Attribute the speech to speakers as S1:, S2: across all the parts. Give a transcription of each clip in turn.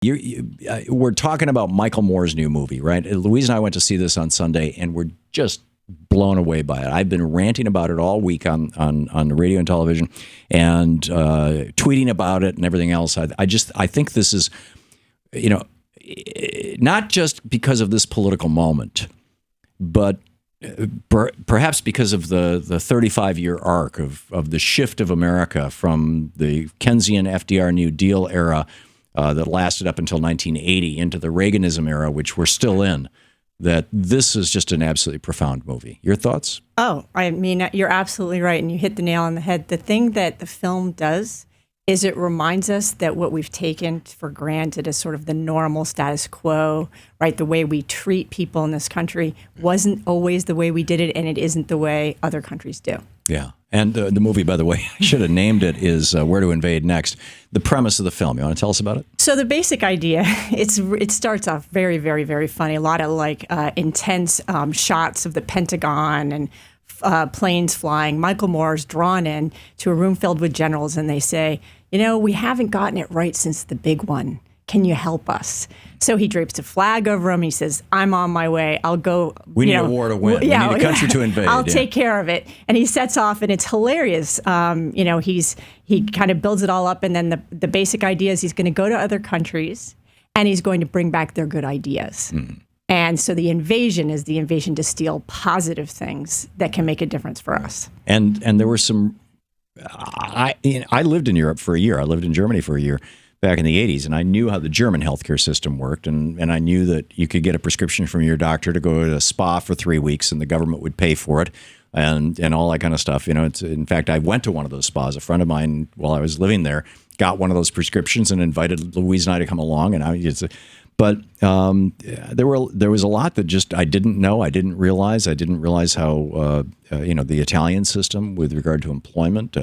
S1: We're talking about Michael Moore's new movie, right? Louise and I went to see this on Sunday, and we're just blown away by it. I've been ranting about it all week on the radio and television, and tweeting about it and everything else. I think this is, not just because of this political moment, but perhaps because of the 35-year arc of the shift of America from the Keynesian FDR New Deal era that lasted up until 1980 into the Reaganism era, which we're still in, that this is just an absolutely profound movie. Your thoughts?
S2: Oh, I mean, you're absolutely right, and you hit the nail on the head. The thing that the film does is it reminds us that what we've taken for granted as sort of the normal status quo, right, the way we treat people in this country wasn't always the way we did it, and it isn't the way other countries do.
S1: Yeah. And the movie, by the way, I should have named it, is Where to Invade Next. The premise of the film, you want to tell us about it?
S2: So the basic idea, it starts off very, very, very funny. A lot of intense shots of the Pentagon and planes flying. Michael Moore's drawn in to a room filled with generals, and they say, we haven't gotten it right since the big one. Can you help us? So he drapes a flag over him. He says, I'm on my way. I'll go.
S1: We need a war to win. We need a country to invade.
S2: I'll take care of it. And he sets off, and it's hilarious. He kind of builds it all up, and then the basic idea is he's going to go to other countries, and he's going to bring back their good ideas. Mm. And so the invasion is the invasion to steal positive things that can make a difference for us.
S1: And there were some. I lived in Europe for a year. I lived in Germany for a year back in the 80s, and I knew how the German healthcare system worked, and I knew that you could get a prescription from your doctor to go to a spa for 3 weeks, and the government would pay for it, and all that kind of stuff. In fact, I went to one of those spas. A friend of mine, while I was living there, got one of those prescriptions and invited Louise and I to come along, But there was a lot that just I didn't know. I didn't realize. I didn't realize how the Italian system with regard to employment.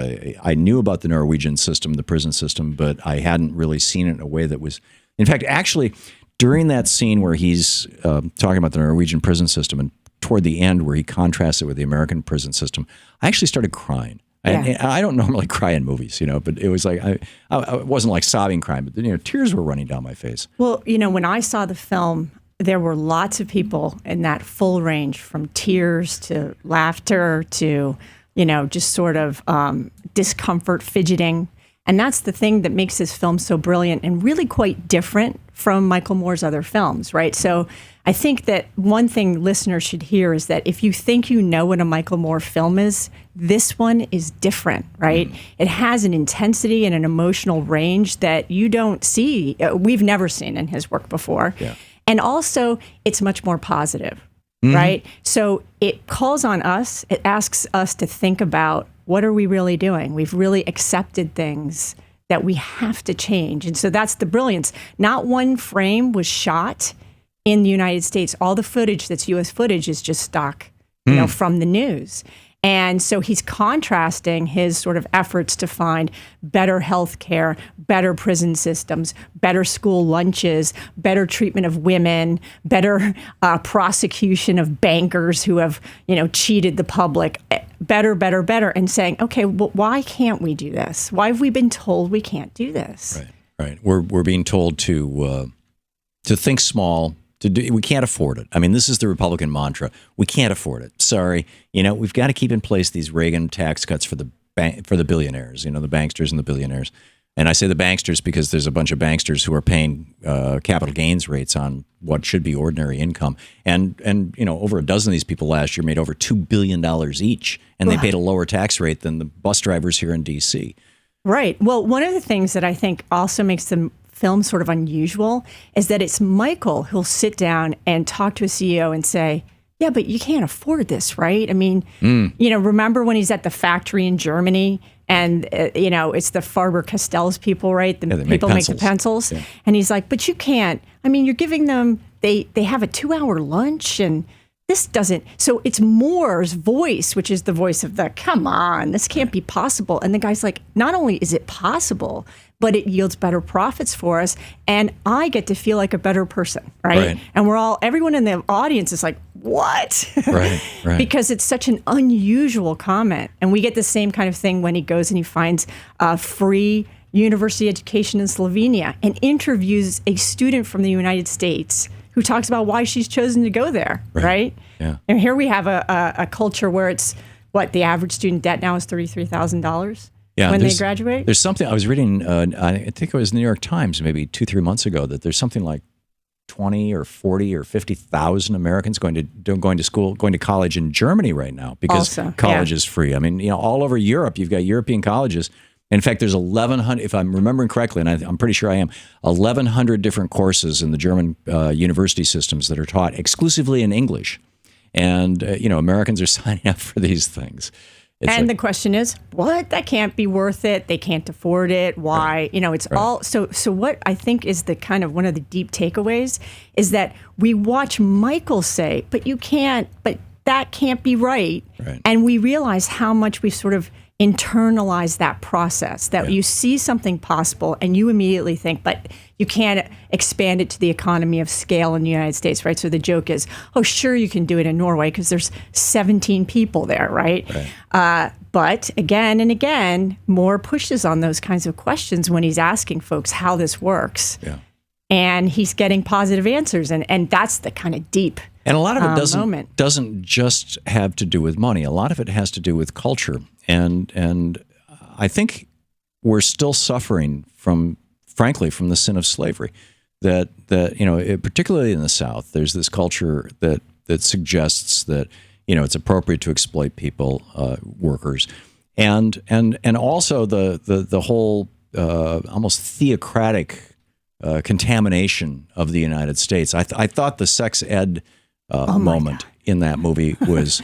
S1: I knew about the Norwegian system, the prison system, but I hadn't really seen it in a way that was. In fact, actually, during that scene where he's talking about the Norwegian prison system, and toward the end where he contrasts it with the American prison system, I actually started crying. And I don't normally cry in movies, but it was like, it wasn't like sobbing crying, but tears were running down my face.
S2: Well, when I saw the film, there were lots of people in that full range, from tears to laughter to, just sort of discomfort, fidgeting. And that's the thing that makes this film so brilliant and really quite different from Michael Moore's other films, right? So I think that one thing listeners should hear is that if you think you know what a Michael Moore film is, this one is different, right? Mm. It has an intensity and an emotional range that you don't see, we've never seen in his work before. Yeah. And also, it's much more positive, right? So it calls on us, it asks us to think about, what are we really doing? We've really accepted things that we have to change. And so that's the brilliance. Not one frame was shot in the United States. All the footage that's U.S. footage is just stock, from the news. And so he's contrasting his sort of efforts to find better health care, better prison systems, better school lunches, better treatment of women, better prosecution of bankers who have, cheated the public, better, and saying, okay, well, why can't we do this? Why have we been told we can't do this?
S1: Right. We're being told to think small. We can't afford it. I mean, this is the Republican mantra. We can't afford it. Sorry. We've got to keep in place these Reagan tax cuts for the billionaires, the banksters and the billionaires. And I say the banksters because there's a bunch of banksters who are paying capital gains rates on what should be ordinary income. And over a dozen of these people last year made over $2 billion each, and they paid a lower tax rate than the bus drivers here in D.C.
S2: Right. Well, one of the things that I think also makes the film sort of unusual is that it's Michael who'll sit down and talk to a CEO and say, yeah, but you can't afford this, right? I mean, remember when he's at the factory in Germany and, it's the Faber-Castell's people, right? The people make the pencils. Yeah. And he's like, but you can't. I mean, you're giving them, they have a 2-hour lunch and this doesn't. So it's Moore's voice, which is the voice of the, come on, this can't be possible. And the guy's like, not only is it possible, but it yields better profits for us. And I get to feel like a better person, right? And everyone in the audience is like, what? Right. Because it's such an unusual comment. And we get the same kind of thing when he goes and he finds free, university education in Slovenia and interviews a student from the United States who talks about why she's chosen to go there, right?
S1: Yeah.
S2: And here we have a culture where it's, the average student debt now is $33,000 when they graduate?
S1: There's something, I was reading, I think it was the New York Times maybe 2-3 months ago, that there's something like 20 or 40 or 50,000 Americans going to school, going to college in Germany right now because college is free. I mean, all over Europe, you've got European colleges. In fact, there's 1,100, if I'm remembering correctly, and I'm pretty sure I am, 1,100 different courses in the German university systems that are taught exclusively in English. And, Americans are signing up for these things.
S2: The question is, what? That can't be worth it. They can't afford it. Why?
S1: Right.
S2: It's all. So what I think is the kind of one of the deep takeaways is that we watch Michael say, but that can't be right. And we realize how much we've sort of internalize that process, that you see something possible and you immediately think, but you can't expand it to the economy of scale in the United States, right? So the joke is, oh, sure, you can do it in Norway because there's 17 people there, right? But again and again, Moore pushes on those kinds of questions when he's asking folks how this works. And he's getting positive answers. And that's the kind of deep
S1: and a lot of it doesn't just have to do with money. A lot of it has to do with culture. And I think we're still suffering frankly, from the sin of slavery. That particularly in the South, there's this culture that suggests that it's appropriate to exploit people, workers, and also the whole almost theocratic contamination of the United States. I thought the sex ed moment in that movie was.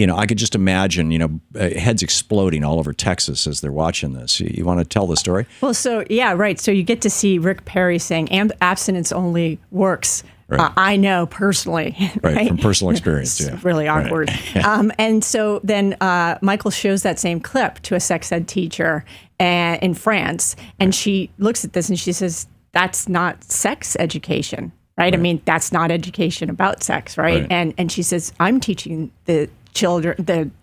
S1: I could just imagine, heads exploding all over Texas as they're watching this. You want to tell the story? Well,
S2: so you get to see Rick Perry saying, abstinence only works. I know personally.
S1: Right, from personal experience.
S2: It's really awkward. And so then Michael shows that same clip to a sex ed teacher in France. And she looks at this and she says, that's not sex education, right? I mean, that's not education about sex, right? And she says, I'm teaching the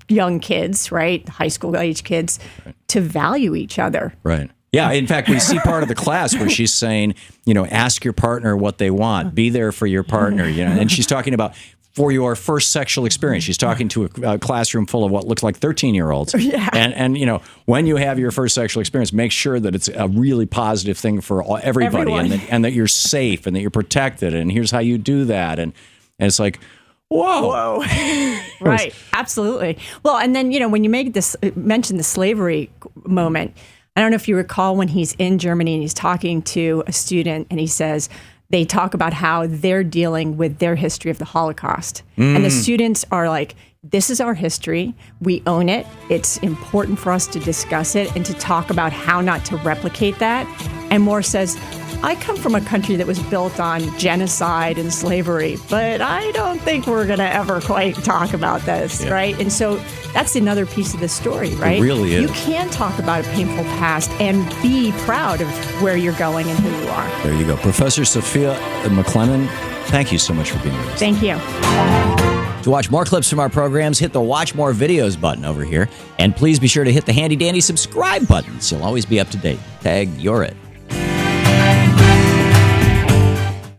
S2: young kids, right, high school age kids, to value each other.
S1: Right. Yeah. In fact, we see part of the class where she's saying, ask your partner what they want, be there for your partner, and she's talking about for your first sexual experience. She's talking to a classroom full of what looks like 13-year-olds. And when you have your first sexual experience, make sure that it's a really positive thing for everybody and that you're safe and that you're protected. And here's how you do that. And it's like, whoa.
S2: Right. Absolutely. Well, and then, when you mention the slavery moment, I don't know if you recall when he's in Germany and he's talking to a student and he says, they talk about how they're dealing with their history of the Holocaust. And the students are like, this is our history. We own it. It's important for us to discuss it and to talk about how not to replicate that. And Moore says, I come from a country that was built on genocide and slavery, but I don't think we're going to ever quite talk about this, right? And so that's another piece of the story, right?
S1: It really is.
S2: You can talk about a painful past and be proud of where you're going and who you are.
S1: There you go. Professor Sophia McClennen, thank you so much for being with us.
S2: Thank you.
S3: To watch more clips from our programs, hit the Watch More Videos button over here. And please be sure to hit the handy-dandy subscribe button so you'll always be up to date. Tag, you're it.